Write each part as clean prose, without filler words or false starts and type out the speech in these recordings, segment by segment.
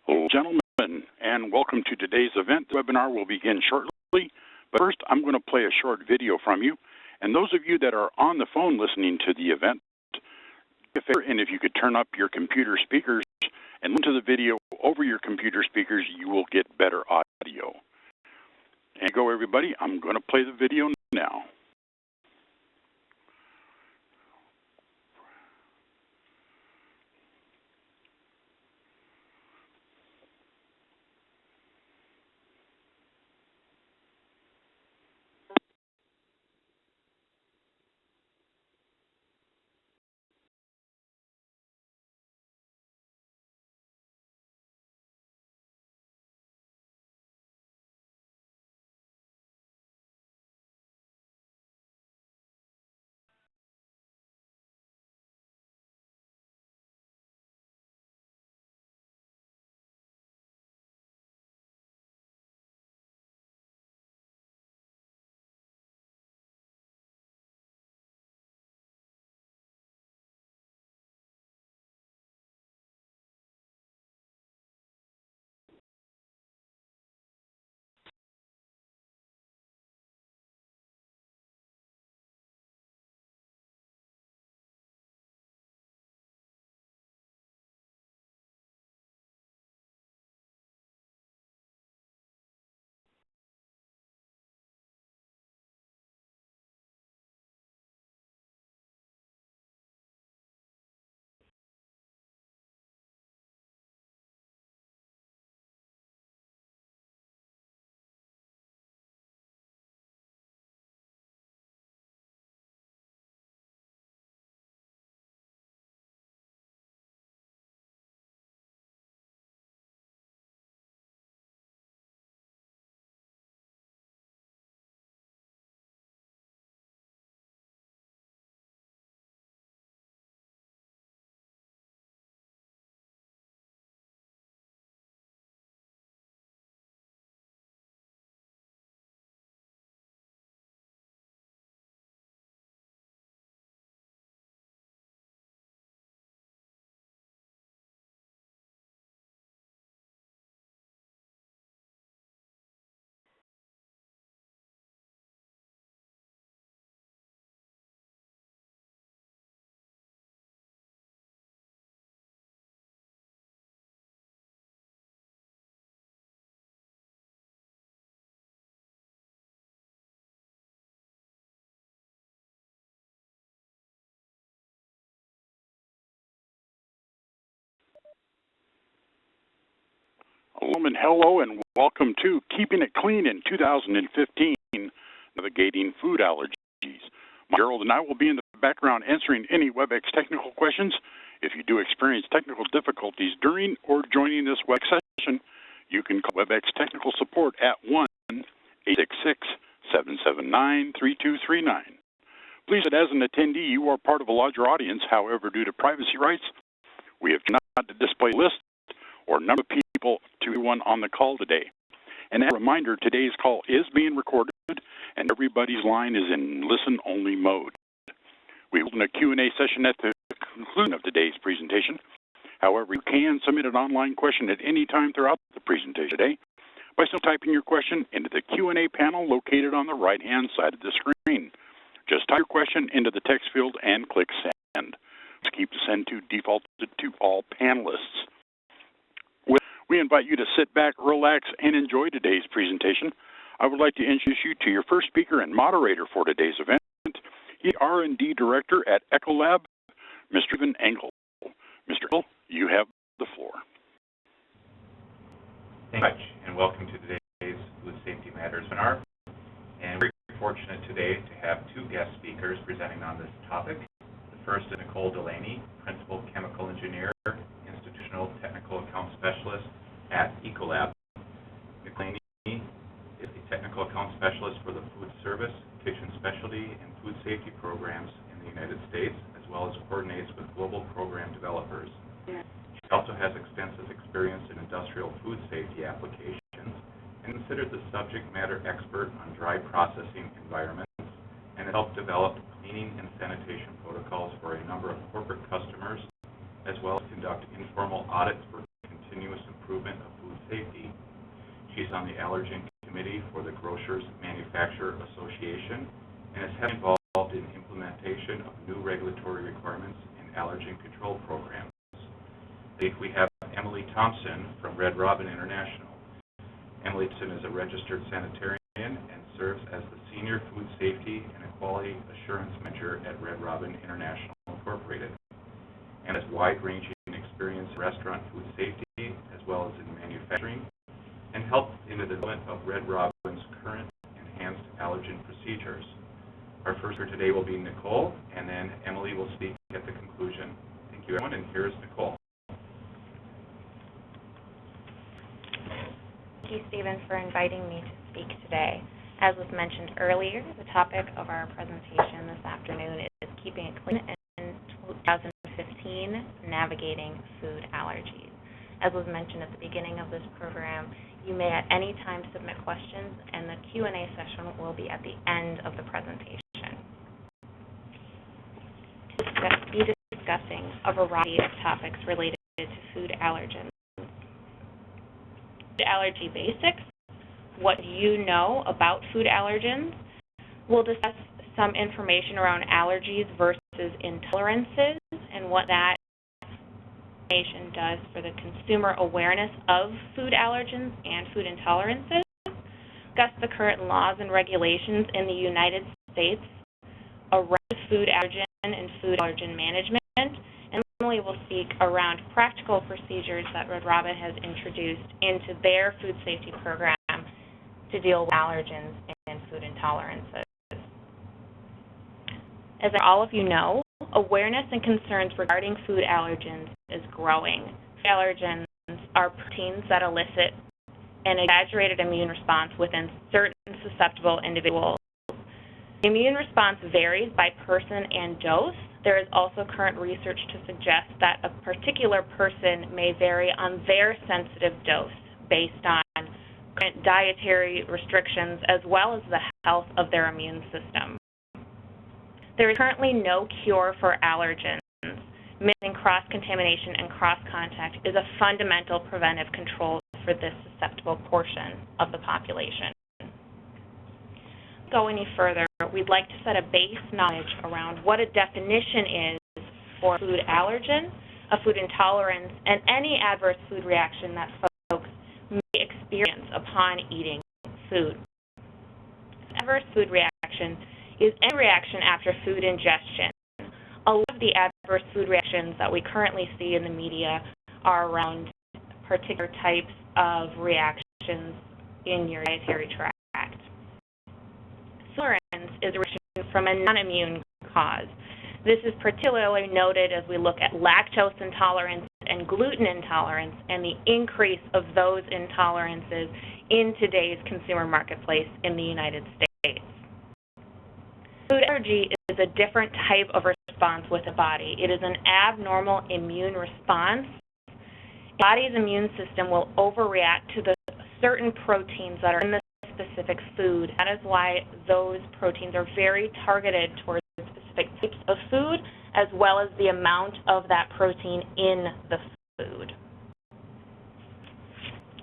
Hello, gentlemen, and welcome to today's event. The webinar will begin shortly, but first I'm going to play a short video from you. And those of you that are on the phone listening to the event, and if you could turn up your computer speakers and listen to the video over your computer speakers, you will get better audio. And go, everybody. I'm going to play the video now. Hello and welcome to Keeping It Clean in 2015, Navigating Food Allergies. Gerald and I will be in the background answering any WebEx technical questions. If you do experience technical difficulties during or joining this WebEx session, you can call WebEx technical support at 1-866-779-3239. Please note, as an attendee, you are part of a larger audience. However, due to privacy rights, we have not to display a list or number of people to everyone on the call today. And as a reminder, today's call is being recorded and everybody's line is in listen-only mode. We will hold a Q&A session at the conclusion of today's presentation. However, you can submit an online question at any time throughout the presentation today by simply typing your question into the Q&A panel located on the right-hand side of the screen. Just type your question into the text field and click send. Let's keep the send to defaulted to all panelists. We invite you to sit back, relax, and enjoy today's presentation. I would like to introduce you to your first speaker and moderator for today's event. He's R&D Director at Ecolab, Mr. Stephen Engel. Mr. Engel, you have the floor. Thank you much, and welcome to today's Food Safety Matters webinar. And we're very fortunate today to have two guest speakers presenting on this topic. The first is Nicole Delaney, Principal Chemical Engineer, Institutional Technical Account Specialist at Ecolab. Nicole Delaney is a Technical Account Specialist for the Food Service, Kitchen Specialty, and Food Safety programs in the the United States, as well as coordinates with global program developers. She also has extensive experience in industrial food safety applications and considered the subject matter expert on dry processing environments and has helped develop cleaning and sanitation protocols for a number of corporate customers, as well as conduct informal audits for continuous improvement of food safety. She's on the Allergen Committee for the Grocers Manufacturer Association and is heavily involved in implementation of new regulatory requirements in allergen control programs. We have Emily Thompson from Red Robin International. Emily Thompson is a registered sanitarian and serves as the Senior Food Safety and Quality Assurance Manager at Red Robin International Incorporated, and has wide-ranging experience in restaurant food safety as well as in manufacturing, and helped in the development of Red Robin's current enhanced allergen procedures. Our first speaker today will be Nicole, and then Emily will speak at the conclusion. Thank you, everyone, and here's Nicole. Thank you, Stephen, for inviting me to speak today. As was mentioned earlier, the topic of our presentation this afternoon is Keeping It Clean in 2015, Navigating Food Allergies. As was mentioned at the beginning of this program, you may at any time submit questions, and the Q&A session will be at the end of the presentation. We'll be discussing a variety of topics related to food allergens. Food allergy basics, what do you know about food allergens? We'll discuss some information around allergies versus intolerances and what that information does for the consumer awareness of food allergens and food intolerances. Discuss the current laws and regulations in the United States around food allergen and food allergen management. And Emily will speak around practical procedures that Red Robin has introduced into their food safety program to deal with allergens and food intolerances. As all of you know, awareness and concerns regarding food allergens is growing. Food allergens are proteins that elicit an exaggerated immune response within certain susceptible individuals. The immune response varies by person and dose. There is also current research to suggest that a particular person may vary on their sensitive dose based on current dietary restrictions as well as the health of their immune system. There is currently no cure for allergens. Mitigating cross-contamination and cross-contact is a fundamental preventive control for this susceptible portion of the population. Go any further, we'd like to set a base knowledge around what a definition is for food allergen, a food intolerance, and any adverse food reaction that folks may experience upon eating food. Adverse food reaction is any reaction after food ingestion. A lot of the adverse food reactions that we currently see in the media are around particular types of reactions in your dietary tract. Intolerance is a reaction from a non-immune cause. This is particularly noted as we look at lactose intolerance and gluten intolerance and the increase of those intolerances in today's consumer marketplace in the United States. Food allergy is a different type of response with the body. It is an abnormal immune response. The body's immune system will overreact to the certain proteins that are in the specific food. That is why those proteins are very targeted towards specific types of food as well as the amount of that protein in the food.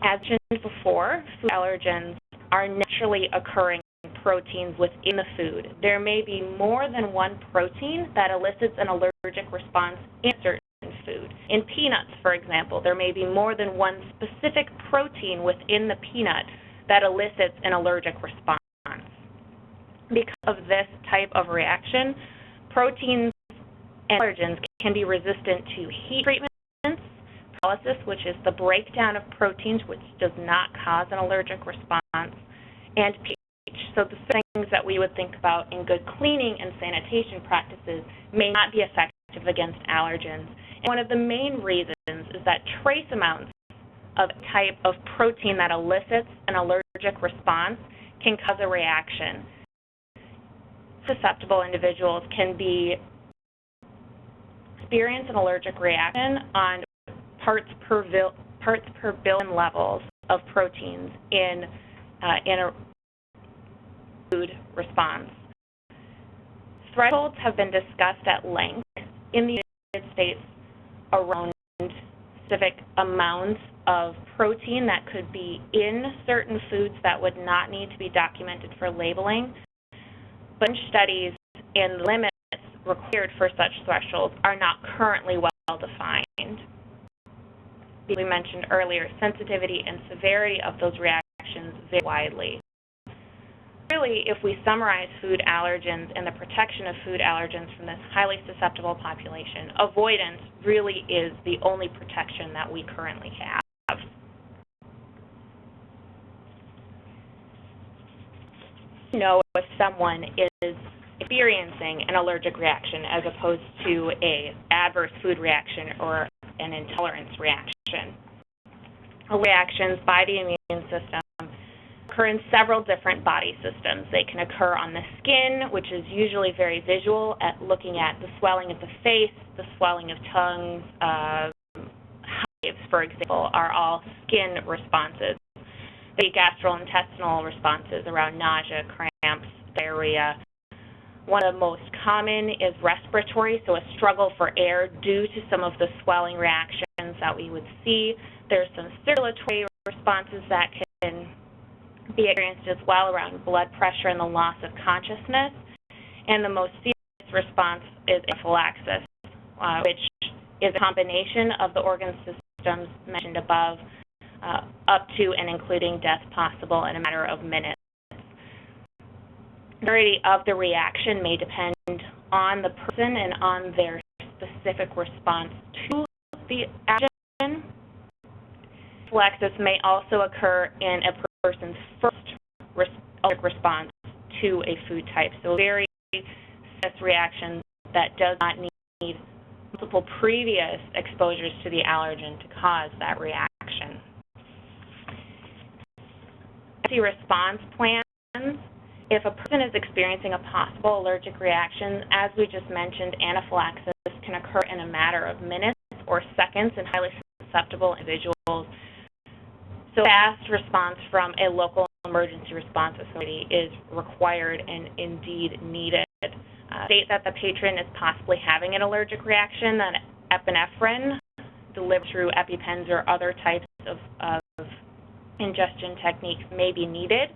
As mentioned before, food allergens are naturally occurring proteins within the food. There may be more than one protein that elicits an allergic response in a certain food. In peanuts, for example, there may be more than one specific protein within the peanut that elicits an allergic response. Because of this type of reaction, proteins and allergens can be resistant to heat treatments, pyrolysis, which is the breakdown of proteins, which does not cause an allergic response, and pH. So the things that we would think about in good cleaning and sanitation practices may not be effective against allergens. And one of the main reasons is that trace amounts of a type of protein that elicits an allergic response can cause a reaction. Susceptible individuals can be experience an allergic reaction on parts per billion levels of proteins in a food response. Thresholds have been discussed at length in the United States around specific amounts of protein that could be in certain foods that would not need to be documented for labeling. But studies and limits required for such thresholds are not currently well defined. We mentioned earlier, sensitivity and severity of those reactions vary widely. Really, if we summarize food allergens and the protection of food allergens from this highly susceptible population, avoidance really is the only protection that we currently have. Know if someone is experiencing an allergic reaction as opposed to an adverse food reaction or an intolerance reaction. Reactions by the immune system occur in several different body systems. They can occur on the skin, which is usually very visual, at looking at the swelling of the face, the swelling of tongues, hives, for example, are all skin responses. The gastrointestinal responses around nausea, cramps, diarrhea. One of the most common is respiratory, so a struggle for air due to some of the swelling reactions that we would see. There's some circulatory responses that can be experienced as well around blood pressure and the loss of consciousness. And the most serious response is anaphylaxis, which is a combination of the organ systems mentioned above, up to and including death possible in a matter of minutes. The severity of the reaction may depend on the person and on their specific response to the allergen. Anaphylaxis may also occur in a person's first allergic response to a food type. So very serious reaction that does not need multiple previous exposures to the allergen to cause that reaction. Response plans. If a person is experiencing a possible allergic reaction, as we just mentioned, anaphylaxis can occur in a matter of minutes or seconds in highly susceptible individuals. So fast response from a local emergency response facility is required and indeed needed. State that the patron is possibly having an allergic reaction, then epinephrine delivered through EpiPens or other types of ingestion techniques may be needed.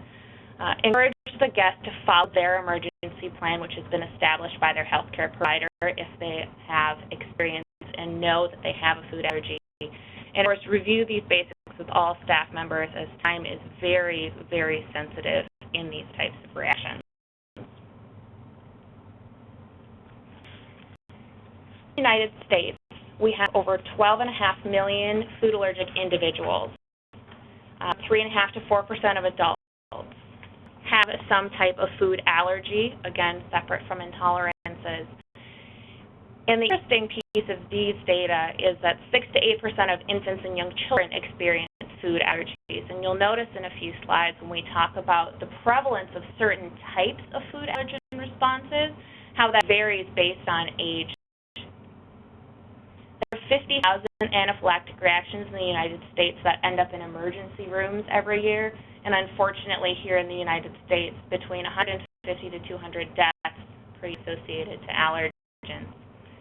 Encourage the guest to follow their emergency plan, which has been established by their healthcare provider if they have experience and know that they have a food allergy. And of course, review these basics with all staff members, as time is very, very sensitive in these types of reactions. In the United States, we have over 12.5 million food allergic individuals. 3.5% to 4% of adults have some type of food allergy, again, separate from intolerances. And the interesting piece of these data is that 6 to 8% of infants and young children experience food allergies. And you'll notice in a few slides when we talk about the prevalence of certain types of food allergen responses, how that varies based on age. There are 50,000 anaphylactic reactions in the United States that end up in emergency rooms every year. And unfortunately, here in the United States, between 150 to 200 deaths associated to allergens.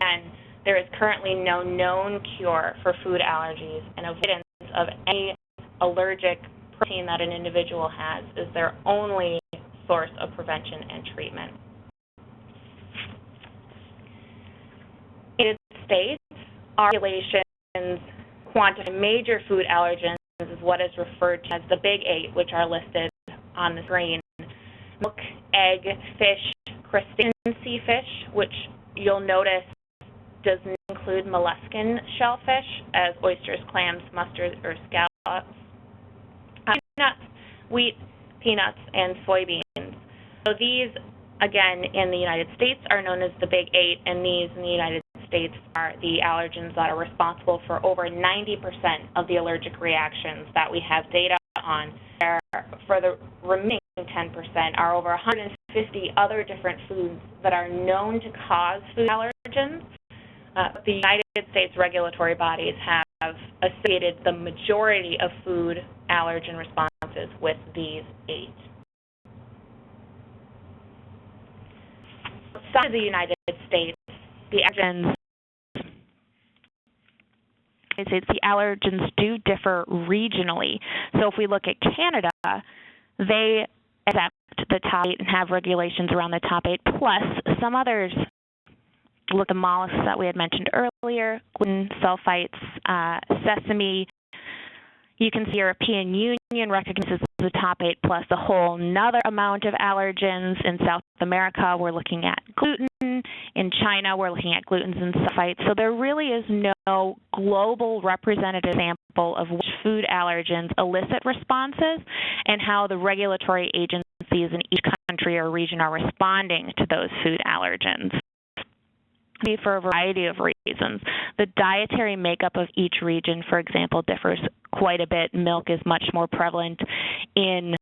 And there is currently no known cure for food allergies, and avoidance of any allergic protein that an individual has is their only source of prevention and treatment. In the United States, our regulations quantify major food allergens is what is referred to as the big 8, which are listed on the screen. Milk, egg, fish, crustacean sea fish, which you'll notice does not include molluscan shellfish, as oysters, clams, mustards, or scallops. Nuts, wheat, peanuts, and soybeans. So these, again, in the United States are known as the big 8, and these in the United States are the allergens that are responsible for over 90% of the allergic reactions that we have data on. For the remaining 10% are over 150 other different foods that are known to cause food allergens, The United States regulatory bodies have associated the majority of food allergen responses with these 8. Outside of the United States, the allergens do differ regionally. So if we look at Canada, they accept the top 8 and have regulations around the top 8, plus some others. Look at the mollusks that we had mentioned earlier, gluten, sulfites, sesame. You can see European Union recognizes the top 8 plus a whole nother amount of allergens. In South America, we're looking at gluten. In China, we're looking at glutens and sulfites. So there really is no global representative sample of which food allergens elicit responses and how the regulatory agencies in each country or region are responding to those food allergens. For a variety of reasons. The dietary makeup of each region, for example, differs quite a bit. Milk is much more prevalent in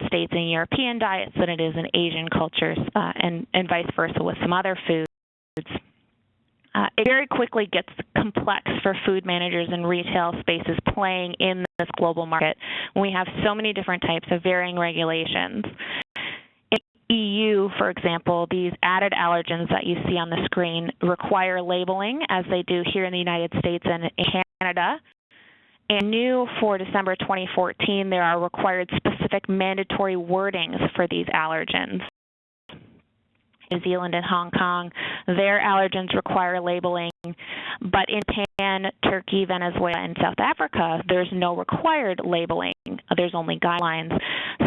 States and European diets than it is in Asian cultures, and vice versa with some other foods. It very quickly gets complex for food managers and retail spaces playing in this global market when we have so many different types of varying regulations. EU, for example, these added allergens that you see on the screen require labeling, as they do here in the United States and in Canada. And new for December 2014, there are required specific mandatory wordings for these allergens. New Zealand and Hong Kong, their allergens require labeling, but in Japan, Turkey, Venezuela, and South Africa, there's no required labeling. There's only guidelines.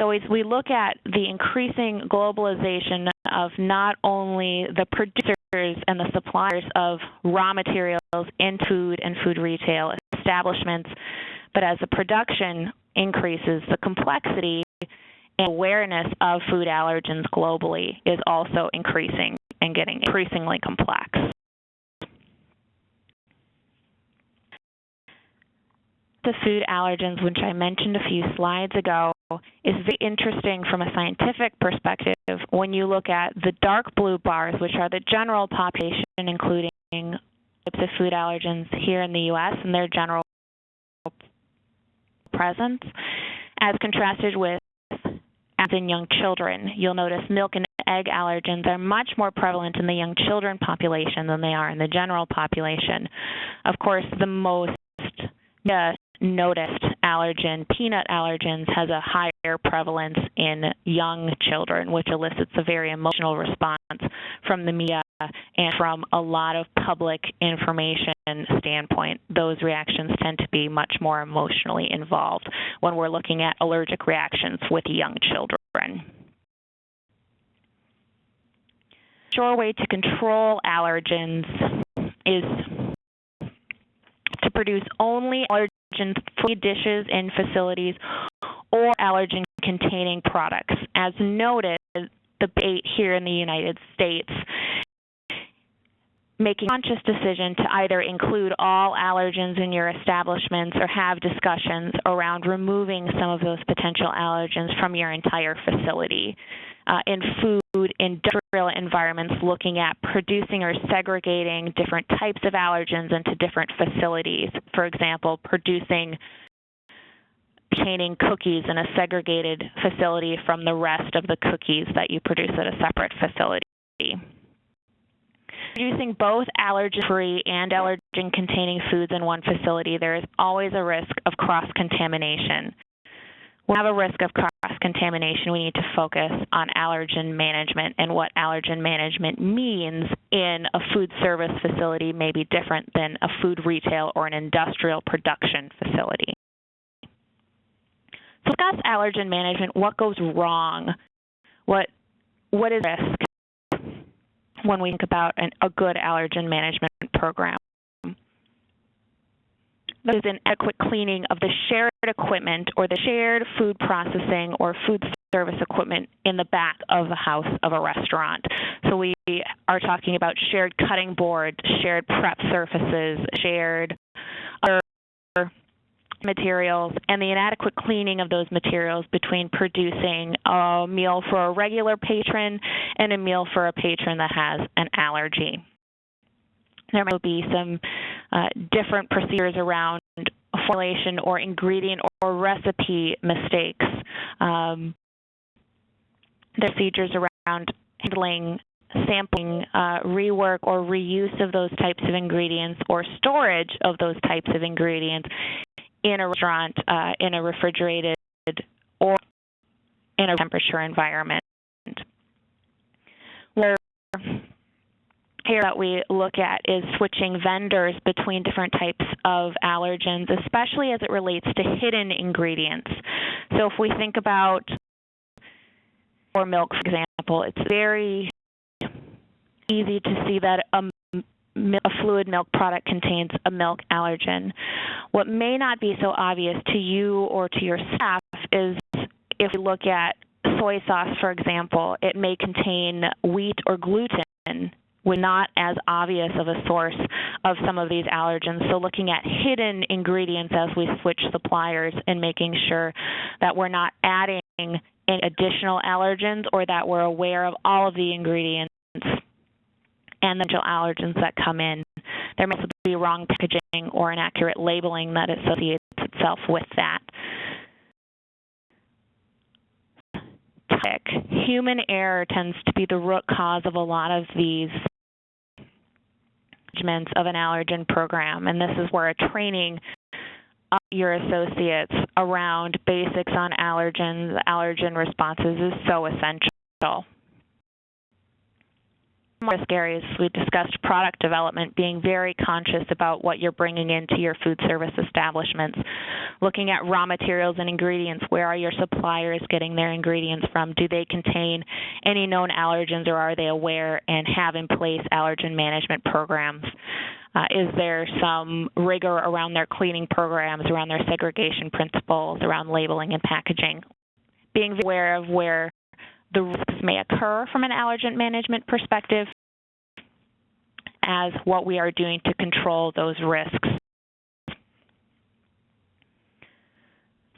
So as we look at the increasing globalization of not only the producers and the suppliers of raw materials in food and food retail establishments, but as the production increases, the complexity and awareness of food allergens globally is also increasing and getting increasingly complex. The food allergens, which I mentioned a few slides ago, is very interesting from a scientific perspective when you look at the dark blue bars, which are the general population, including types of food allergens here in the U.S. and their general presence, as contrasted with as in young children. You'll notice milk and egg allergens are much more prevalent in the young children population than they are in the general population. Of course, the most noticed allergen, peanut allergens, has a higher prevalence in young children, which elicits a very emotional response from the media and from a lot of public information standpoint. Those reactions tend to be much more emotionally involved when we're looking at allergic reactions with young children. A sure way to control allergens is to produce only allergen-free dishes in facilities or allergen-containing products. As noted, the debate here in the United States, making a conscious decision to either include all allergens in your establishments or have discussions around removing some of those potential allergens from your entire facility. In food, industrial environments, looking at producing or segregating different types of allergens into different facilities. For example, containing cookies in a segregated facility from the rest of the cookies that you produce at a separate facility. Producing both allergen-free and allergen-containing foods in one facility, there is always a risk of cross-contamination. When we have a risk of cross-contamination, we need to focus on allergen management, and what allergen management means in a food service facility may be different than a food retail or an industrial production facility. So discuss allergen management. What goes wrong? What is risk when we think about a good allergen management program? There's inadequate cleaning of the shared equipment or the shared food processing or food service equipment in the back of the house of a restaurant. So we are talking about shared cutting boards, shared prep surfaces, shared other materials, and the inadequate cleaning of those materials between producing a meal for a regular patron and a meal for a patron that has an allergy. There might be some different procedures around formulation or ingredient or recipe mistakes. Procedures around handling, sampling, rework or reuse of those types of ingredients or storage of those types of ingredients in a restaurant, in a refrigerated or in a temperature environment. Where here that we look at is switching vendors between different types of allergens, especially as it relates to hidden ingredients. So if we think about milk, for example, it's very easy to see that a fluid milk product contains a milk allergen. What may not be so obvious to you or to your staff is if we look at soy sauce, for example, it may contain wheat or gluten, which is not as obvious of a source of some of these allergens. So looking at hidden ingredients as we switch suppliers and making sure that we're not adding any additional allergens or that we're aware of all of the ingredients and the potential allergens that come in. There may also be wrong packaging or inaccurate labeling that associates itself with that. Human error tends to be the root cause of a lot of these managements of an allergen program, and this is where a training of your associates around basics on allergens, allergen responses is so essential. Risk areas, we discussed product development, being very conscious about what you're bringing into your food service establishments. Looking at raw materials and ingredients, where are your suppliers getting their ingredients from? Do they contain any known allergens, or are they aware and have in place allergen management programs? Is there some rigor around their cleaning programs, around their segregation principles, around labeling and packaging? Being aware of where the risks may occur from an allergen management perspective as what we are doing to control those risks.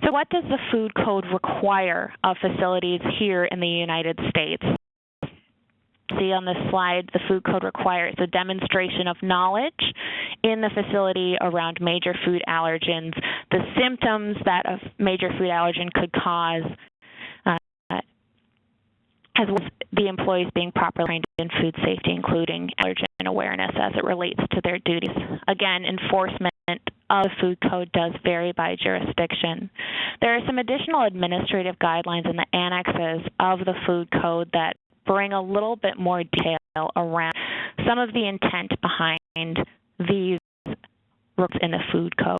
So what does the food code require of facilities here in the United States? See on this slide, the food code requires a demonstration of knowledge in the facility around major food allergens, the symptoms that a major food allergen could cause, as well as the employees being properly trained in food safety, including allergen awareness as it relates to their duties. Again, enforcement of the food code does vary by jurisdiction. There are some additional administrative guidelines in the annexes of the food code that bring a little bit more detail around some of the intent behind these rules in the food code.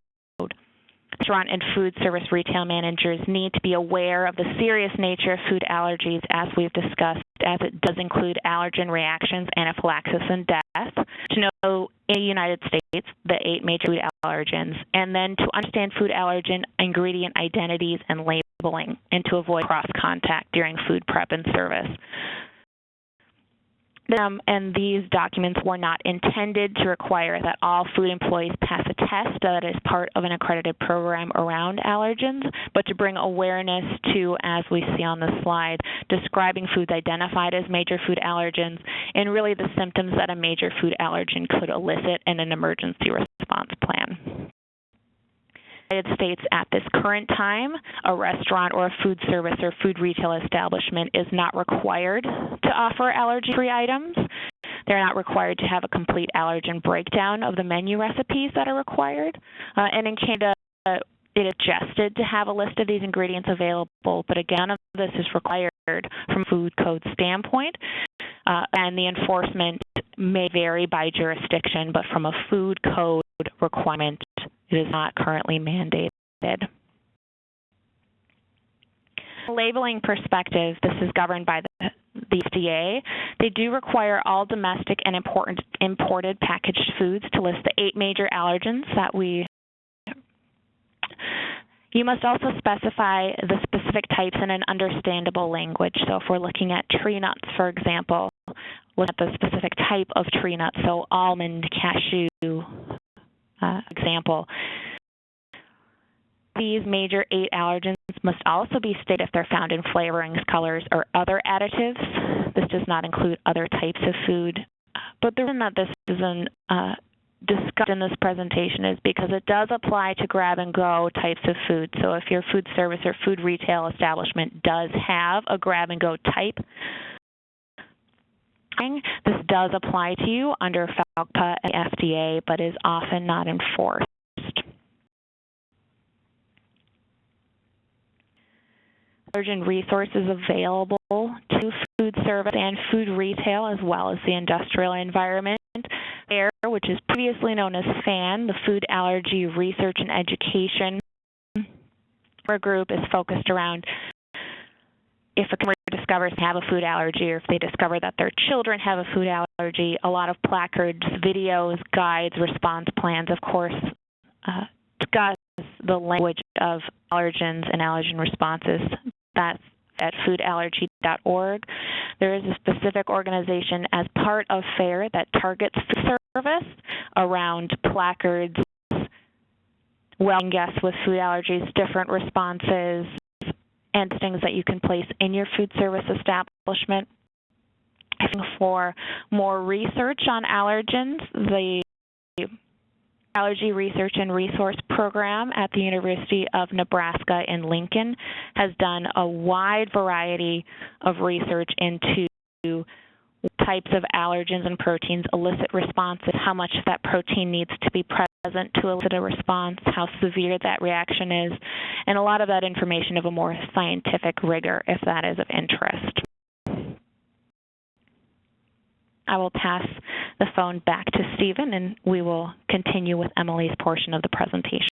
Restaurant and food service retail managers need to be aware of the serious nature of food allergies, as we've discussed, as it does include allergen reactions, anaphylaxis, and death. To know in the United States the 8 major food allergens, and then to understand food allergen ingredient identities and labeling, and to avoid cross-contact during food prep and service. And these documents were not intended to require that all food employees pass a test that is part of an accredited program around allergens, but to bring awareness to, as we see on the slide, describing foods identified as major food allergens and really the symptoms that a major food allergen could elicit in an emergency response plan. United States at this current time, a restaurant or a food service or food retail establishment is not required to offer allergen-free items. They're not required to have a complete allergen breakdown of the menu recipes that are required. And in Canada, it is suggested to have a list of these ingredients available, but again, none of this is required from a food code standpoint. And the enforcement may vary by jurisdiction, but from a food code requirement, it is not currently mandated. From a labeling perspective, this is governed by the FDA. They do require all domestic and imported packaged foods to list the 8 major allergens that we. You must also specify the specific types in an understandable language. So if we're looking at tree nuts, for example, look at the specific type of tree nut, so almond, cashew, example. These major 8 allergens must also be stated if they're found in flavorings, colors, or other additives. This does not include other types of food But the reason that this isn't discussed in this presentation is because it does apply to grab-and-go types of food. So if your food service or food retail establishment does have a grab-and-go type, this does apply to you under FALCPA and FDA, but is often not enforced. Allergen resources available to food service and food retail, as well as the industrial environment. FAIR, which is previously known as FAN, the Food Allergy Research and Education group, is focused around if a consumer discovers they have a food allergy, or if they discover that their children have a food allergy. A lot of placards, videos, guides, response plans, of course, discuss the language of allergens and allergen responses. That's at foodallergy.org. There is a specific organization as part of FAIR that targets food service around placards, welcoming guests with food allergies, different responses, and things that you can place in your food service establishment. For more research on allergens, the Allergy Research and Resource Program at the University of Nebraska in Lincoln has done a wide variety of research into types of allergens and proteins elicit responses, how much that protein needs to be present to elicit a response, how severe that reaction is, and a lot of that information of a more scientific rigor if that is of interest. I will pass the phone back to Stephen, and we will continue with Emily's portion of the presentation.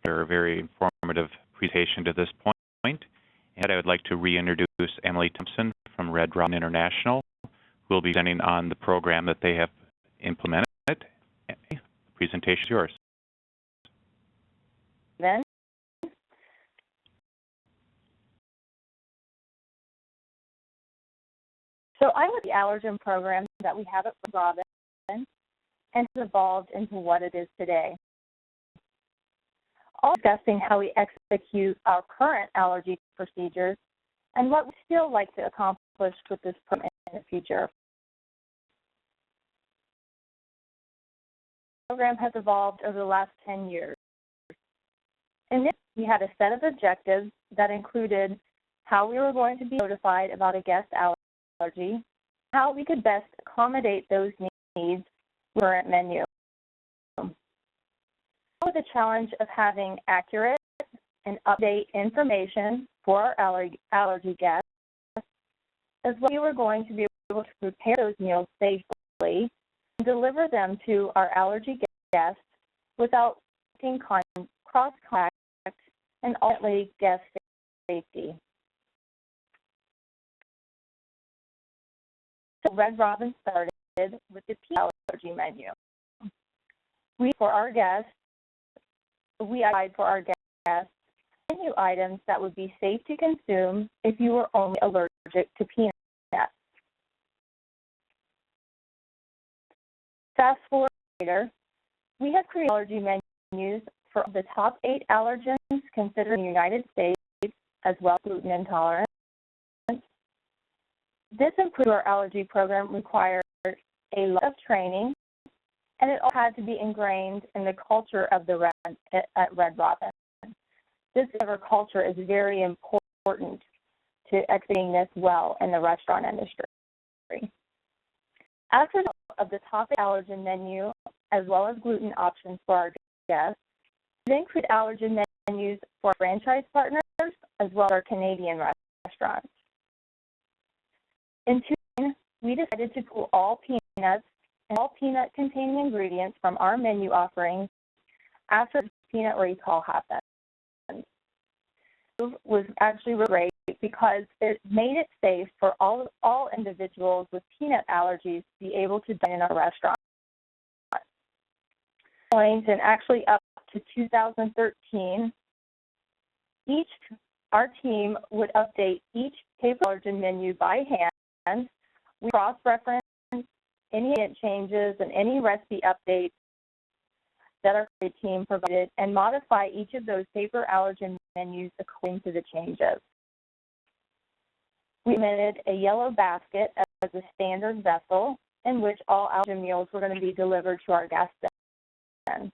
For a very informative presentation to this point, and I would like to reintroduce Emily Thompson from Red Robin International, who will be presenting on the program that they have implemented. The presentation is yours. Then. So I was the allergen program that we have at Red Robin, and has evolved into what it is today. Also discussing how we execute our current allergy procedures and what we still like to accomplish with this program in the future. The program has evolved over the last 10 years. In this, we had a set of objectives that included how we were going to be notified about a guest allergy, how we could best accommodate those needs with the current menu. With the challenge of having accurate and up-to-date information for our allergy guests, as well as we were going to be able to prepare those meals safely and deliver them to our allergy guests without cross-contact and ultimately guest safety. So Red Robin started with the allergy menu. We identified for our guests menu items that would be safe to consume if you were only allergic to peanuts. Fast forward later, we have created allergy menus for the top 8 allergens considered in the United States, as well as gluten intolerance. This improved our allergy program required a lot of training, and it all had to be ingrained in the culture of the at Red Robin. This culture is very important to executing this well in the restaurant industry. As a result of the top allergen menu, as well as gluten options for our guests, we include allergen menus for franchise partners, as well as our Canadian restaurants. In June, we decided to pull all peanuts and all peanut-containing ingredients from our menu offerings after the peanut recall happened. It was actually really great because it made it safe for all individuals with peanut allergies to be able to dine in our restaurant. And actually up to 2013, our team would update each paper allergen menu by hand. We cross-reference any changes and any recipe updates that our team provided and modify each of those paper allergen menus according to the changes. We implemented a yellow basket as a standard vessel in which all allergen meals were going to be delivered to our guests in.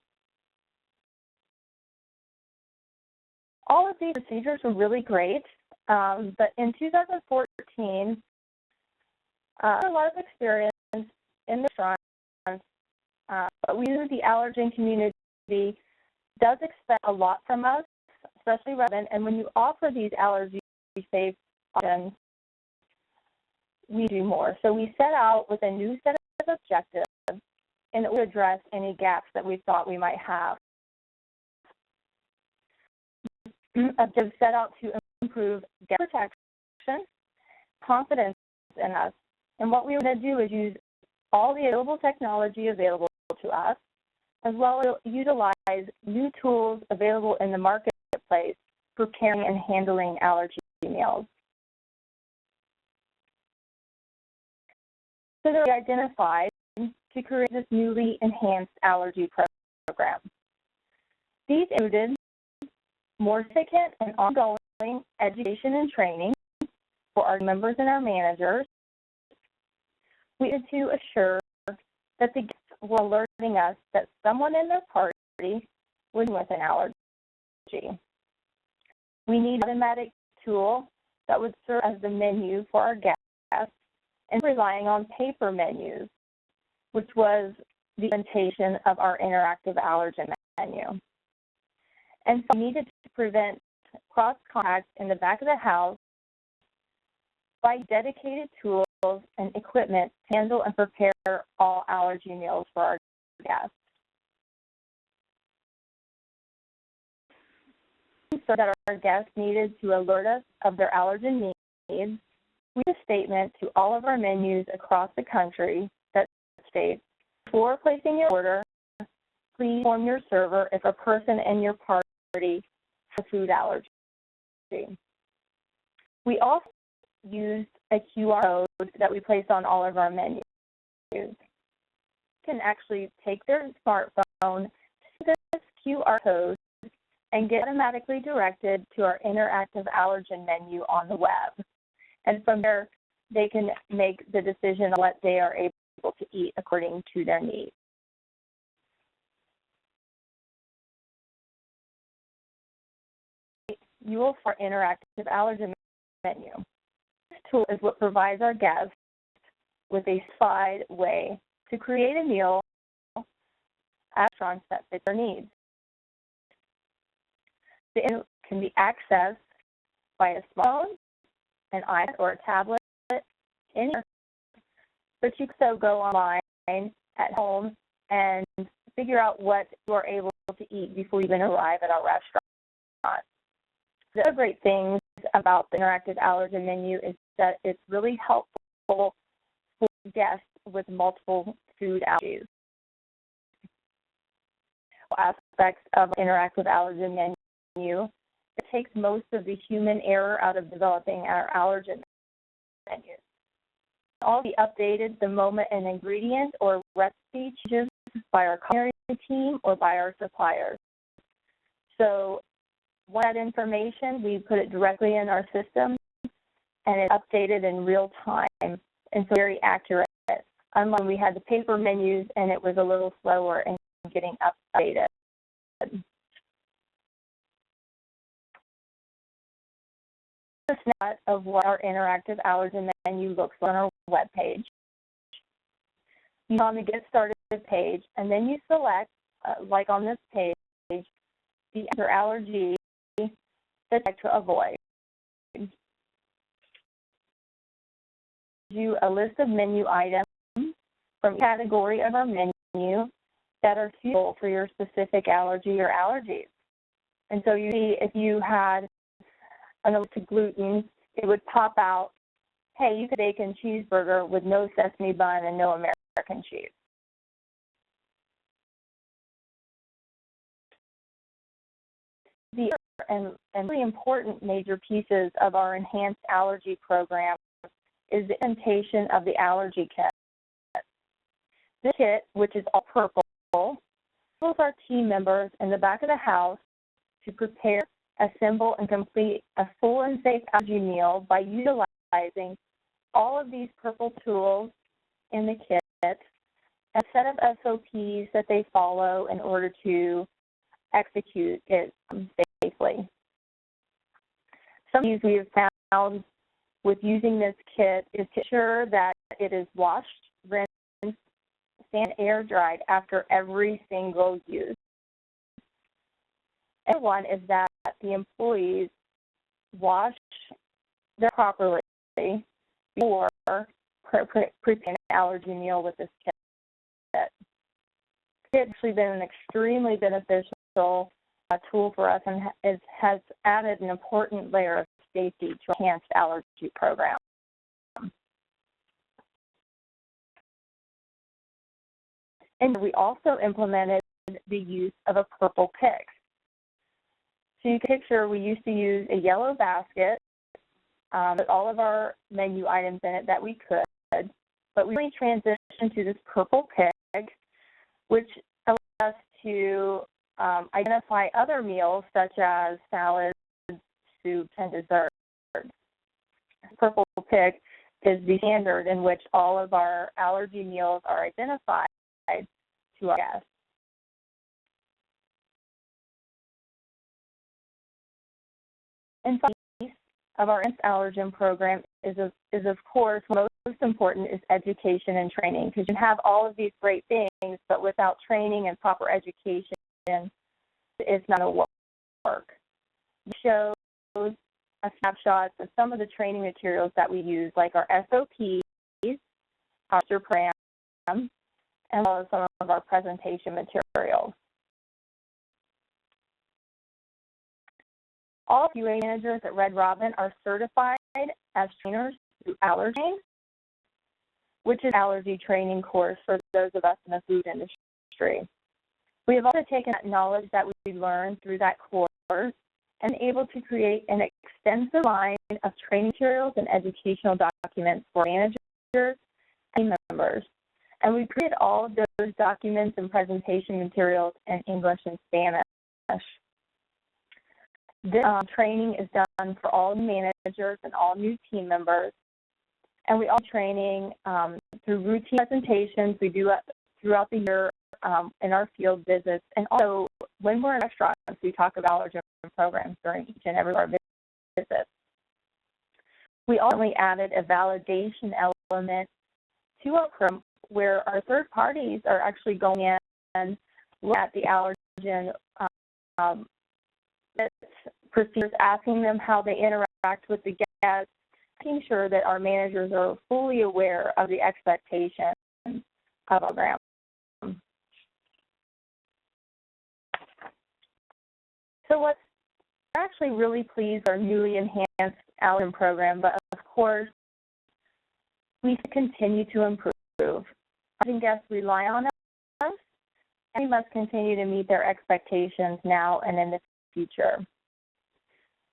All of these procedures were really great, but in 2014, a lot of experience in the restaurants, but we knew the allergen community does expect a lot from us, especially relevant, and when you offer these allergy-safe options, we do more. So we set out with a new set of objectives and it would address any gaps that we thought we might have. Objectives set out to improve guest protection, confidence in us, and what we were going to do is use all the available technology available to us, as well as utilize new tools available in the marketplace for preparing and handling allergy meals. So that we identified to create this newly enhanced allergy program. These included more significant and ongoing education and training for our members and our managers. We had to assure that the guests were alerting us that someone in their party was with an allergy. We need an automatic tool that would serve as the menu for our guests and relying on paper menus, which was the implementation of our interactive allergen menu. And so we needed to prevent cross-contact in the back of the house by dedicated tools and equipment to handle and prepare all allergy meals for our guests. So that our guests needed to alert us of their allergen needs, we have a statement to all of our menus across the country that states, before placing your order, please inform your server if a person in your party has a food allergy. We also used a QR code that we placed on all of our menus. You can actually take their smartphone, see this QR code, and get automatically directed to our interactive allergen menu on the web. And from there, they can make the decision on what they are able to eat according to their needs. You will find our interactive allergen menu. This tool is what provides our guests with a simplified way to create a meal at restaurants that fit their needs. The menu can be accessed by a smartphone, an iPad, or a tablet, anywhere. But you can also go online at home and figure out what you are able to eat before you even arrive at our restaurant. The other great things about the interactive allergen menu is that it's really helpful for guests with multiple food allergies. Aspects of interactive allergen menu, it takes most of the human error out of developing our allergen menus. All be updated the moment an ingredient or recipe changes by our culinary team or by our suppliers. So when that information, we put it directly in our system and it's updated in real time and so very accurate. Unlike when we had the paper menus and it was a little slower in getting updated. A snapshot of what our interactive allergen menu looks like on our web page. You go on the Get Started page, and then you select, like on this page, the allergy that you'd like to avoid. You a list of menu items from each category of our menu that are suitable for your specific allergy or allergies. And so you see if you had an allergy to gluten, it would pop out, hey, you could bacon cheeseburger with no sesame bun and no American cheese. The and really important major pieces of our enhanced allergy program is the implementation of the allergy kit. This kit, which is all purple, enables our team members in the back of the house to prepare, assemble, and complete a full and safe allergy meal by utilizing utilizing all of these purple tools in the kit, a set of SOPs that they follow in order to execute it safely. Some of these we have found with using this kit is to ensure that it is washed, rinsed, and air dried after every single use. And one is that the employees wash them properly before preparing an allergy meal with this kit. It's actually been an extremely beneficial tool for us and has added an important layer of safety to enhanced allergy program. And we also implemented the use of a purple pick. So you can picture we used to use a yellow basket with all of our menu items in it that we could, but we really transitioned to this purple pick, which allows us to identify other meals such as salads, soups, and desserts. Purple pick is the standard in which all of our allergy meals are identified to our guests. And finally, of our allergen program is of course most important is education and training, because you have all of these great things, but without training and proper education, it's not a work. We show a snapshot of some of the training materials that we use, like our SOPs, our program, as well as some of our presentation materials. All QA managers at Red Robin are certified as trainers through Allergen, which is an allergy training course for those of us in the food industry. We have also taken that knowledge that we learned through that course and able to create an extensive line of training materials and educational documents for managers and team members. And we created all of those documents and presentation materials in English and Spanish. This training is done for all managers and all new team members. And we offer training through routine presentations we do throughout the year in our field visits. And also, when we're in restaurants, we talk about allergen programs during each and every of our visits. We also added a validation element to our program where our third parties are actually going in and look at the allergen procedures, asking them how they interact with the guests, making sure that our managers are fully aware of the expectations of our program. So we're actually really pleased with our newly enhanced allergen program, but of course, we continue to improve. Our guests rely on us, and we must continue to meet their expectations now and in the future.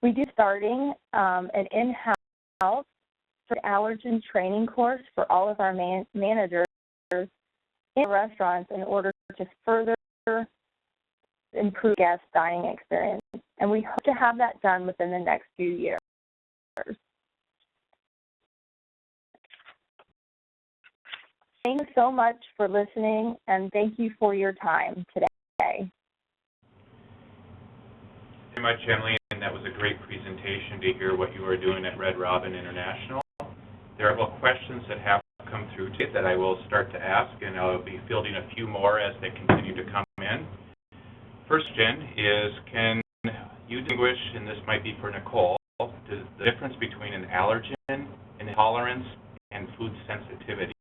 We do starting an in-house allergen training course for all of our managers in restaurants in order to further improve guest dining experience. And we hope to have that done within the next few years. Thank you so much for listening, and thank you for your time today. Thank you very much, Emily, and that was a great presentation to hear what you are doing at Red Robin International. There are several questions that have come through today that I will start to ask, and I'll be fielding a few more as they continue to come in. First, Jen, is can you distinguish, and this might be for Nicole, the difference between an allergen, an intolerance, and food sensitivity?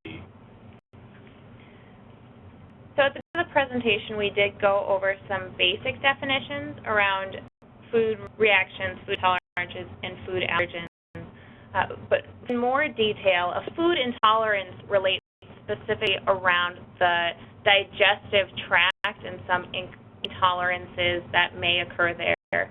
So at the end of the presentation, we did go over some basic definitions around food reactions, food tolerances, and food allergens. But in more detail, a food intolerance relates specifically around the digestive tract and some intolerances that may occur there.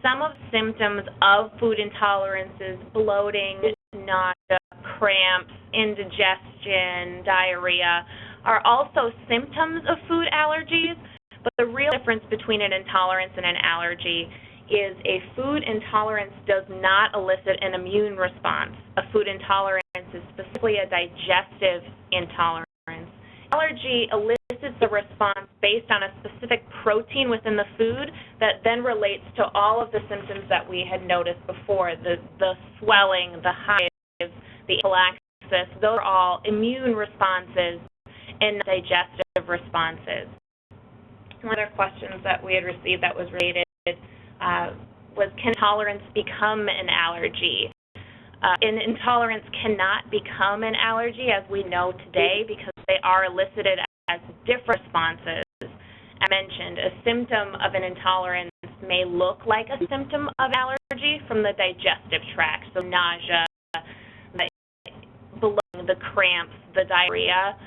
Some of the symptoms of food intolerances, bloating, nausea, cramps, indigestion, diarrhea, are also symptoms of food allergies, but the real difference between an intolerance and an allergy is a food intolerance does not elicit an immune response. A food intolerance is specifically a digestive intolerance. Allergy elicits a response based on a specific protein within the food that then relates to all of the symptoms that we had noticed before, the swelling, the hives, the anaphylaxis. Those are all immune responses and digestive responses. One of the questions that we had received that was related was, can intolerance become an allergy? An intolerance cannot become an allergy, as we know today, because they are elicited as different responses. I mentioned a symptom of an intolerance may look like a symptom of allergy from the digestive tract, so nausea, the bloating, the cramps, the diarrhea,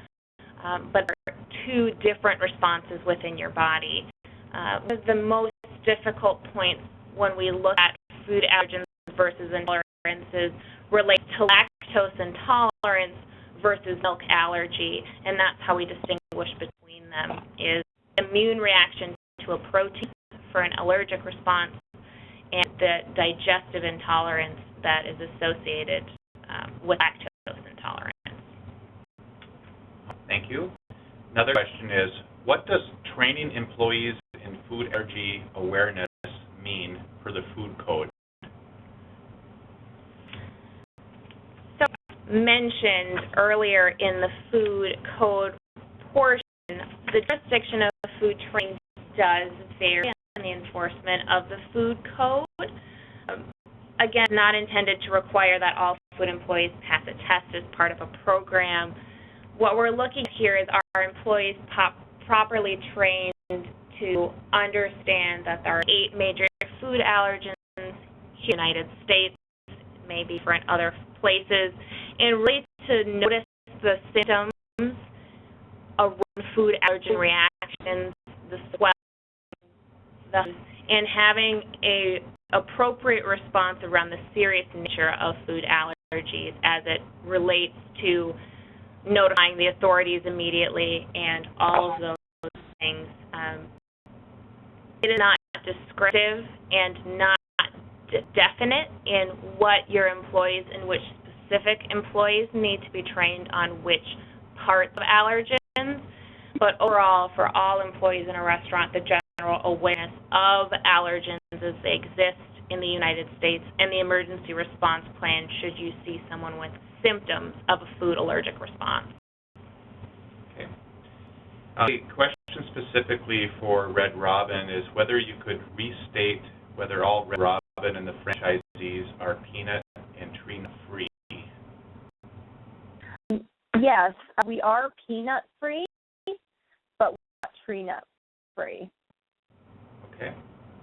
but there are two different responses within your body. One of the most difficult points when we look at food allergens versus intolerances relates to lactose intolerance versus milk allergy, and that's how we distinguish between them, is immune reaction to a protein for an allergic response and the digestive intolerance that is associated with lactose intolerance. Thank you. Another question is, what does training employees in food allergy awareness mean for the food code? So, mentioned earlier in the food code portion, the jurisdiction of food training does vary in the enforcement of the food code. Again, it's not intended to require that all food employees pass a test as part of a program. What we're looking at here is, are employees properly trained to understand that there are 8 major food allergens here in the United States, maybe for in other places, and really to notice the symptoms around food allergen reactions, the swelling, and having a appropriate response around the serious nature of food allergies as it relates to notifying the authorities immediately and all of those things. It is not descriptive and not definite in what your employees and which specific employees need to be trained on which parts of allergens, but overall for all employees in a restaurant, the general awareness of allergens as they exist in the United States and the emergency response plan should you see someone with symptoms of a food allergic response. Okay. The question specifically for Red Robin is whether you could restate whether all Red Robin and the franchisees are peanut and tree nut free. Yes, we are peanut free, but we're not tree nut free. Okay,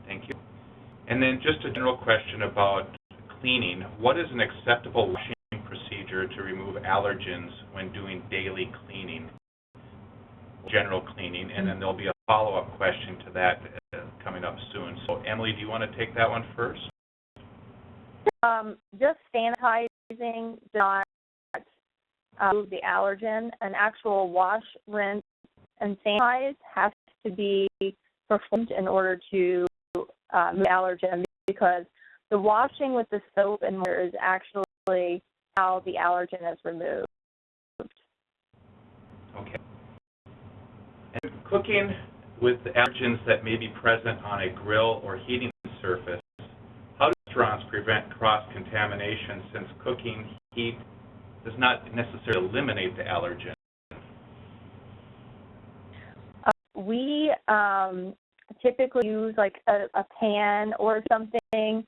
thank you. And then just a general question about cleaning. What is an acceptable washing procedure to remove allergens when doing daily cleaning, general cleaning? And then there'll be a follow-up question to that coming up soon. So Emily, do you want to take that one first? Just sanitizing does not remove the allergen. An actual wash, rinse, and sanitize has to be performed in order to remove allergen, because the washing with the soap and water is actually how the allergen is removed. Okay. And cooking with the allergens that may be present on a grill or heating surface, how do restaurants prevent cross-contamination, since cooking heat does not necessarily eliminate the allergen? We typically use like a pan or something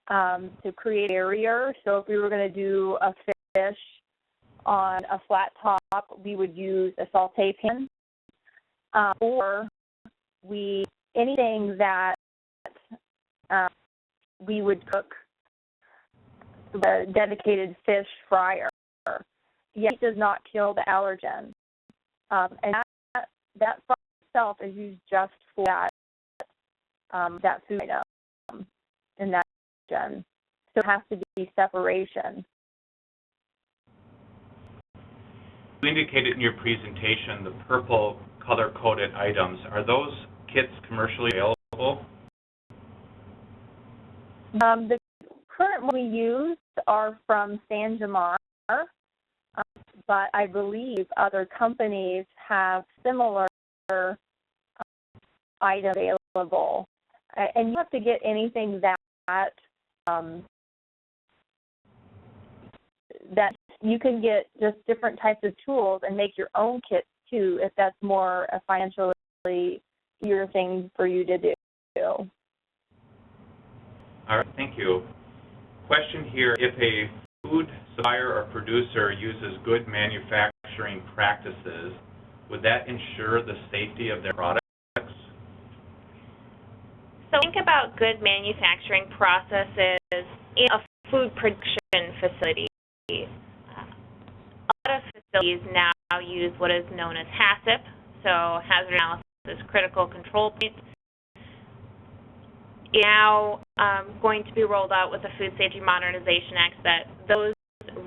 to create barrier. So if we were going to do a fish on a flat top, we would use a saute pan, or anything that we would cook, a dedicated fish fryer. Yes, it does not kill the allergen, and that fryer itself is used just for that food item and that allergen. So it has to be separation. You indicated in your presentation the purple color-coded items. Are those kits commercially available? The current ones we use are from San Jamar, but I believe other companies have similar items available. And you have to get anything that you can get just different types of tools and make your own kits too, if that's more a financially easier thing for you to do. All right, thank you. Question here, if a food supplier or producer uses good manufacturing practices, would that ensure the safety of their products? So think about good manufacturing processes in a food production facility. A lot of facilities now use what is known as HACCP, so Hazard Analysis Critical Control Points. Now going to be rolled out with the Food Safety Modernization Act that those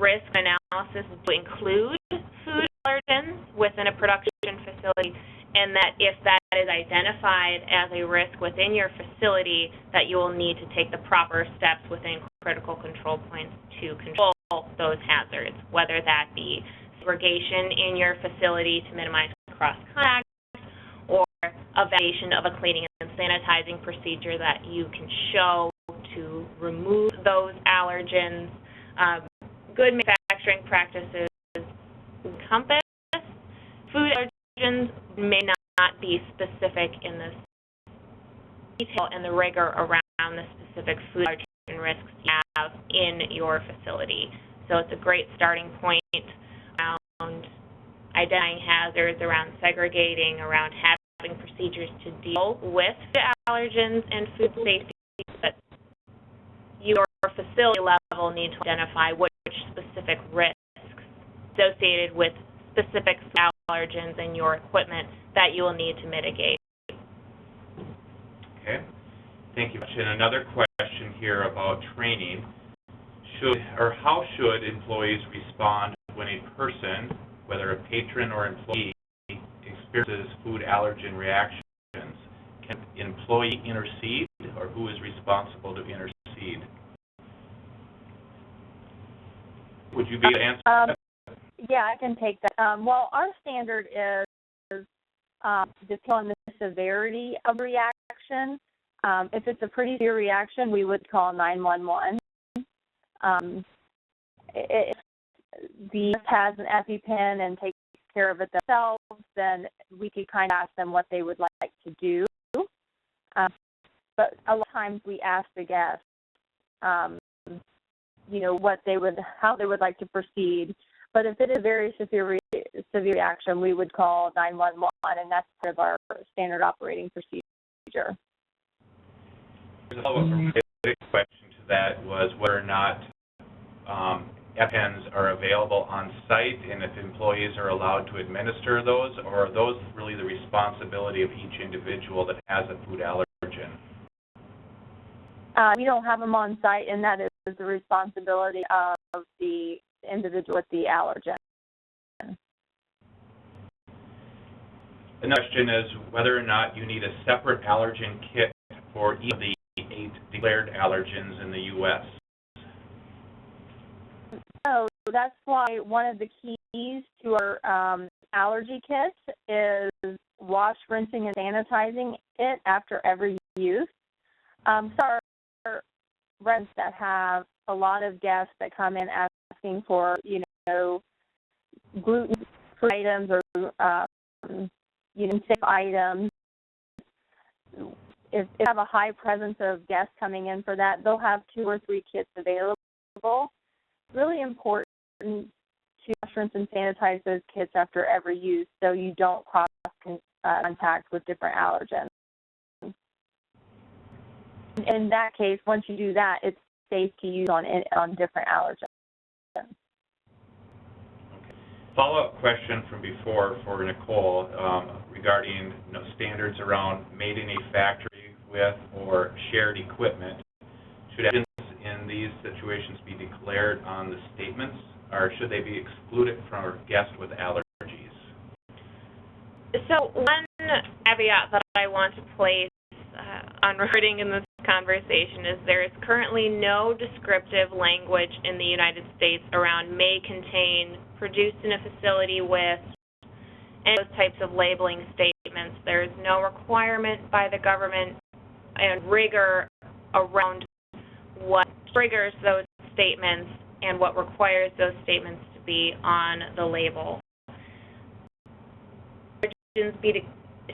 risk analysis do include food allergens within a production facility, and that if that is identified as a risk within your facility, that you will need to take the proper steps within critical control points to control those hazards, whether that be segregation in your facility to minimize cross-contact, or evaluation of a cleaning and sanitizing procedure that you can show to remove those allergens. Good manufacturing practices encompass food allergens may not be specific in the detail and the rigor around the specific food allergen risks you have in your facility. So it's a great starting point around identifying hazards, around segregating, around having procedures to deal with the allergens and food safety, but your facility level needs to identify which specific risks associated with specific allergens in your equipment that you will need to mitigate. Okay, thank you. And another question here about training. How should employees respond when a person, whether a patron or employee, experiences food allergen reactions? Can an employee intercede, or who is responsible to intercede? Would you be able to answer that? Yeah, I can take that. Well, our standard is depending on the severity of the reaction. If it's a pretty severe reaction, we would call 911. If the nurse has an EpiPen and takes care of it themselves, then we could kind of ask them what they would like to do. But a lot of times we ask the guests, how they would like to proceed. But if it is a very severe reaction, we would call 911, and that's part of our standard operating procedure. A follow-up question to that was whether or not EpiPens are available on site, and if employees are allowed to administer those, or are those really the responsibility of each individual that has a food allergen? We don't have them on site, and that is the responsibility of the individual with the allergen. The question is whether or not you need a separate allergen kit for each of the 8 declared allergens in the U.S. So that's why one of the keys to our allergy kit is wash, rinsing, and sanitizing it after every use. So our residents that have a lot of guests that come in asking for, gluten-free items or, safe items, if they have a high presence of guests coming in for that, they'll have 2 or 3 kits available. It's really important to wash, rinse, and sanitize those kits after every use so you don't cross contact with different allergens. In that case, once you do that, it's safe to use on different allergens. Okay. Follow-up question from before for Nicole regarding standards around made in a factory with or shared equipment. Should allergens in these situations be declared on the statements, or should they be excluded from our guests with allergies? So one caveat that I want to place on recording in this conversation is there is currently no descriptive language in the United States around may contain, produced in a facility with, and those types of labeling statements. There is no requirement by the government and rigor around what triggers those statements and what requires those statements to be on the label. Allergens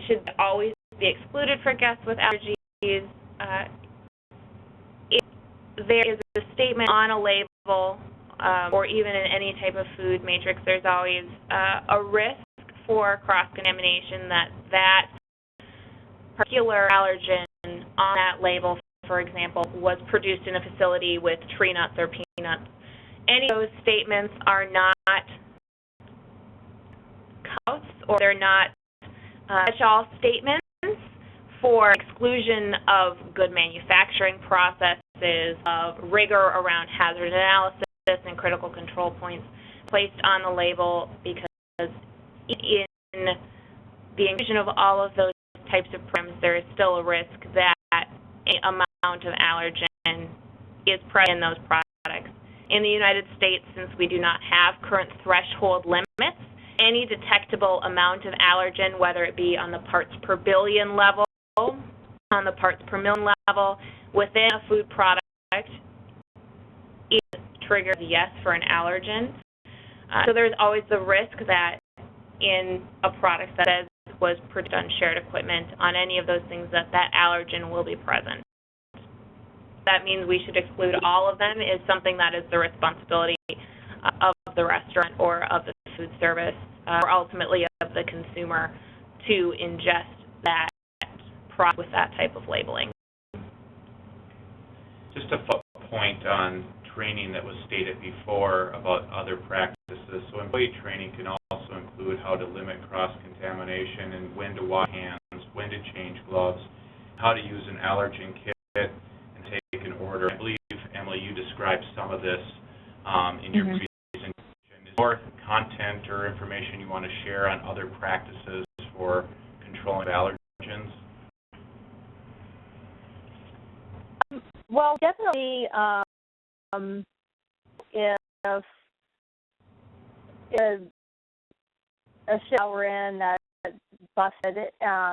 should always be excluded for guests with allergies. If there is a statement on a label or even in any type of food matrix, there's always a risk for cross-contamination that particular allergen on that label, for example, was produced in a facility with tree nuts or peanuts. Any of those statements are not cuts or they're not catch-all statements for exclusion of good manufacturing processes, of rigor around hazard analysis and critical control points placed on the label, because in the inclusion of all of those types of programs, there is still a risk that an amount of allergen is present in those products. In the United States, since we do not have current threshold limits, any detectable amount of allergen, whether it be on the parts per billion level, on the parts per million level, within a food product, is triggered yes for an allergen. So there's always the risk that in a product that was produced on shared equipment, on any of those things, that allergen will be present. That means we should exclude all of them is something that is the responsibility of the restaurant or of the food service or ultimately of the consumer to ingest that product with that type of labeling. Just a point on training that was stated before about other practices. So employee training can also include how to limit cross-contamination and when to wash hands, when to change gloves, how to use an allergen kit and take an order. I believe, Emily, you described some of this in your presentation. Is there more content or information you want to share on other practices for controlling allergens? Well, definitely, if a shower in that busted,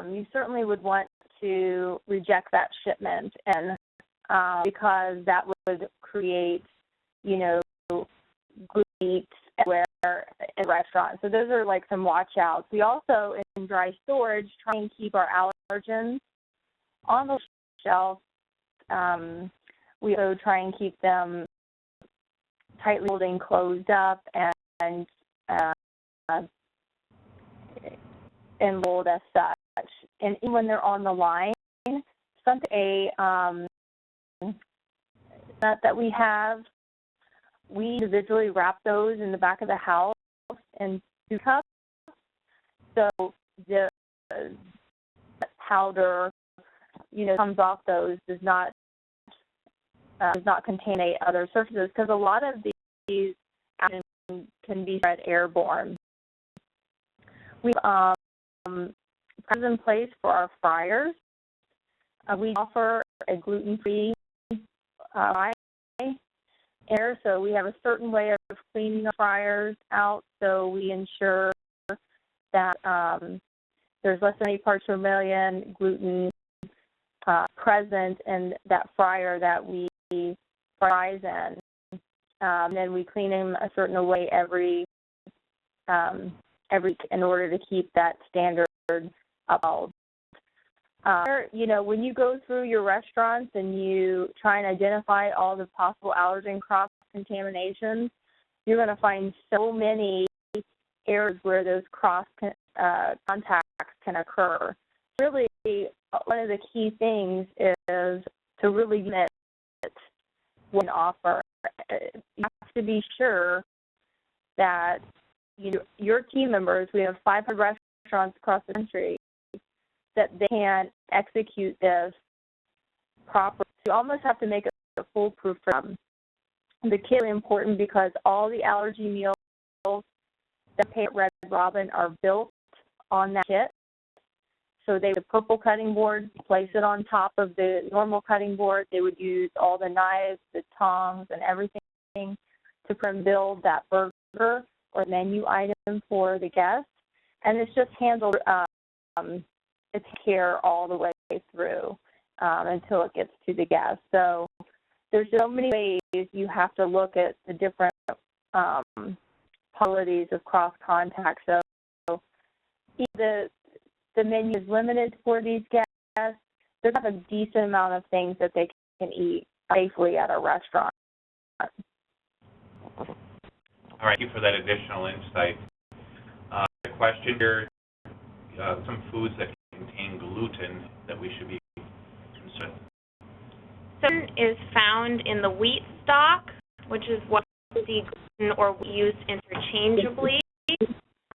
you certainly would want to reject that shipment, and because that would create, gluten everywhere in restaurants. So those are like some watch outs. We also, in dry storage, try and keep our allergens on the shelf. We also try and keep them tightly holding, closed up, and rolled as such. And even when they're on the line, that we have, we individually wrap those in the back of the house in 2 cups. So the powder, comes off those does not contaminate other surfaces, because a lot of these can be spread airborne. We have in place for our fryers. We offer a gluten-free fry air, so we have a certain way of cleaning the fryers out, so we ensure that there's less than 8 parts per million gluten present in that fryer that we fries in. Then we clean them a certain way every in order to keep that standard upheld. When you go through your restaurants and you try and identify all the possible allergen cross-contaminations, you're going to find so many areas where those cross-contacts can occur. Really, one of the key things is to really limit when offer. You have to be sure that your team members, we have 500 restaurants across the country, that they can execute this properly. You almost have to make it foolproof for them. The kit is really important because all the allergy meals that pay at Red Robin are built on that kit. So they would the purple cutting board, place it on top of the normal cutting board. They would use all the knives, the tongs, and everything to build that burger or menu item for the guest. And it's just handled, it's care all the way through until it gets to the guest. So there's so many ways you have to look at the different qualities of cross-contact. So the menu is limited for these guests. There's a decent amount of things that they can eat safely at a restaurant. All right, thank you for that additional insight. The question here, some foods that contain gluten that we should be concerned. Gluten is found in the wheat stock, which is what we see gluten or used interchangeably.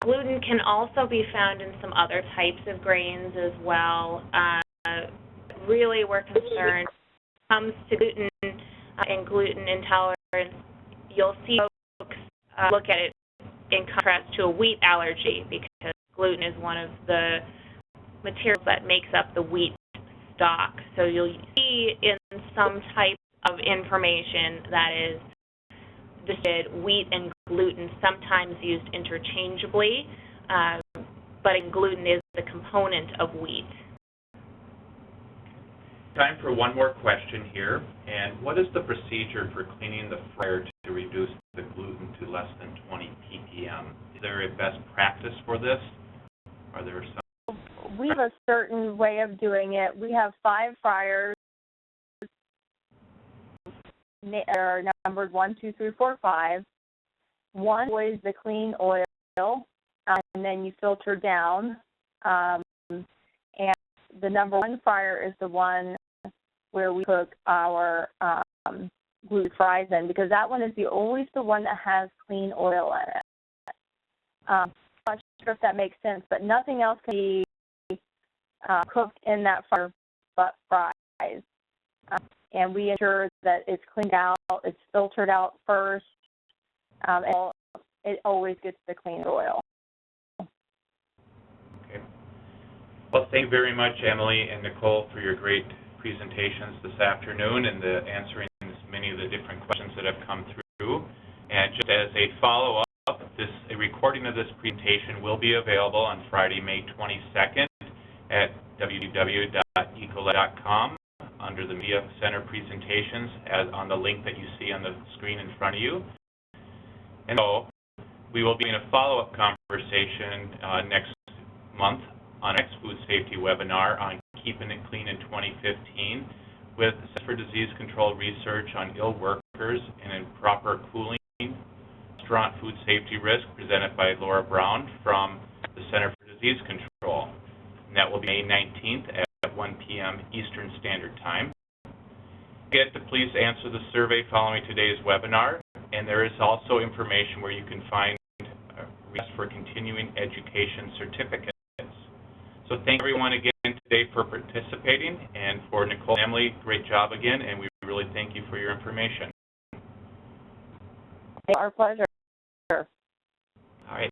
Gluten can also be found in some other types of grains as well. Really, we're concerned when it comes to gluten and gluten intolerance. You'll see folks look at it in contrast to a wheat allergy because gluten is one of the materials that makes up the wheat stock. So you'll see in some type of information that is listed wheat and gluten, sometimes used interchangeably, but gluten is the component of wheat. Time for one more question here. And what is the procedure for cleaning the fryer to reduce the gluten to less than 20 ppm? Is there a best practice for this? Are there some? We have a certain way of doing it. We have 5 fryers. Are numbered 1, 2, 3, 4, 5. 1 is the clean oil, and then you filter down. And the number 1 fryer is the one where we cook our gluten fries in, because that one is always the one that has clean oil in it. I'm not sure if that makes sense, but nothing else can be cooked in that fryer but fries. And we ensure that it's cleaned out, it's filtered out first, and it always gets the clean oil. Okay. Well, thank you very much, Emily and Nicole, for your great presentations this afternoon and the answering many of the different questions that have come through. And just as a follow-up, a recording of this presentation will be available on Friday, May 22nd at www.ecolab.com under the Media Center presentations as on the link that you see on the screen in front of you. And so we will be in a follow-up conversation next month on next food safety webinar on keeping it clean in 2015 with the Center for Disease Control research on ill workers and improper cooling, restaurant food safety risk, presented by Laura Brown from the Center for Disease Control. And that will be May 19th at 1 p.m. Eastern Standard Time. Get to please answer the survey following today's webinar, and there is also information where you can find requests for continuing education certificates. So thank everyone again today for participating, and for Nicole and Emily, great job again, and we really thank you for your information. Our pleasure. All right.